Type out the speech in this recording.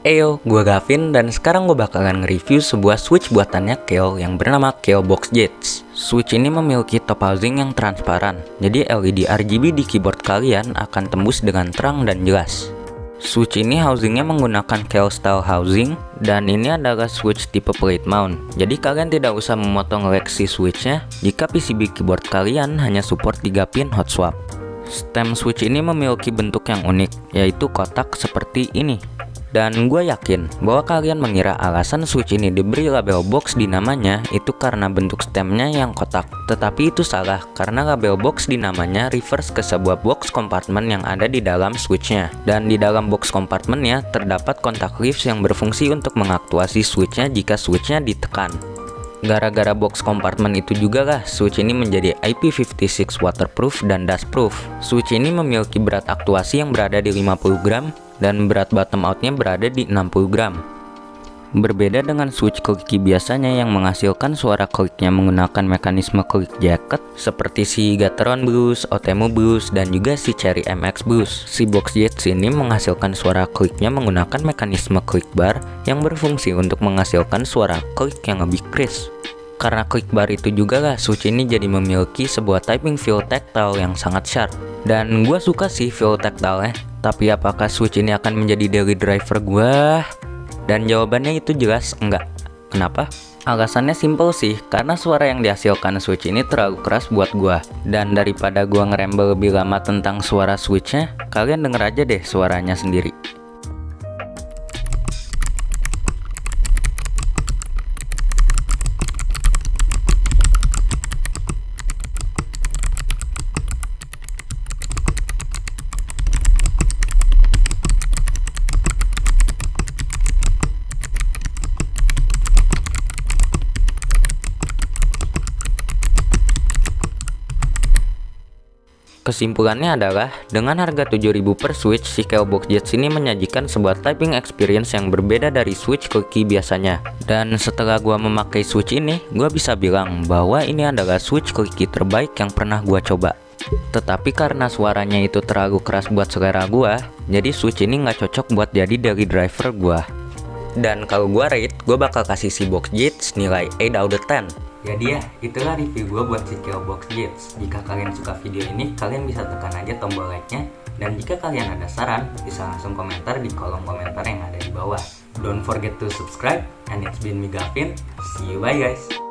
Eyo, gue Gavin dan sekarang gue bakalan nge-review sebuah switch buatannya Keio yang bernama Keio Box Jets. Switch ini memiliki top housing yang transparan, jadi LED RGB di keyboard kalian akan tembus dengan terang dan jelas. Switch ini housingnya menggunakan Keio style housing, dan ini adalah switch tipe plate mount. Jadi kalian tidak usah memotong leg si switchnya jika PCB keyboard kalian hanya support 3 pin hot swap. Stem switch ini memiliki bentuk yang unik, yaitu kotak seperti ini. Dan gue yakin bahwa kalian mengira alasan switch ini diberi label box di namanya itu karena bentuk stemnya yang kotak. Tetapi itu salah, karena label box di namanya refers ke sebuah box kompartemen yang ada di dalam switchnya. Dan di dalam box kompartemennya terdapat kontak leaves yang berfungsi untuk mengaktuasi switchnya jika switchnya ditekan. Gara-gara box kompartemen itu juga lah switch ini menjadi IP56 waterproof dan dustproof. Switch ini memiliki berat aktuasi yang berada di 50 gram dan berat bottom outnya berada di 60 gram. Berbeda dengan switch clicky biasanya yang menghasilkan suara kliknya menggunakan mekanisme klik jacket seperti si Gateron Blues, Otemu Blues, dan juga si Cherry MX Blues. Si Box Jets ini menghasilkan suara kliknya menggunakan mekanisme klik bar yang berfungsi untuk menghasilkan suara klik yang lebih crisp. Karena klik bar itu juga lah switch ini jadi memiliki sebuah typing feel tactile yang sangat sharp. Dan gue suka sih feel tactile-nya. Tapi apakah switch ini akan menjadi daily driver gue? Dan jawabannya itu jelas enggak. Kenapa? Alasannya simple sih, karena suara yang dihasilkan switch ini terlalu keras buat gue. Dan daripada gue ngerembel lebih lama tentang suara switchnya, kalian denger aja deh suaranya sendiri. Kesimpulannya adalah, dengan harga 7.000 per switch, si Keio Box Jets ini menyajikan sebuah typing experience yang berbeda dari switch clicky biasanya. Dan setelah gua memakai switch ini, gua bisa bilang bahwa ini adalah switch clicky terbaik yang pernah gua coba. Tetapi karena suaranya itu terlalu keras buat selera gua, jadi switch ini nggak cocok buat jadi daily driver gua. Dan kalau gua rate, gua bakal kasih si Box Jets nilai 8 out of 10. Jadi ya, itulah review gue buat si Keio Box Jets. Jika kalian suka video ini, kalian bisa tekan aja tombol like-nya. Dan jika kalian ada saran, bisa langsung komentar di kolom komentar yang ada di bawah. Don't forget to subscribe, and it's been me Gavin. See you, bye guys.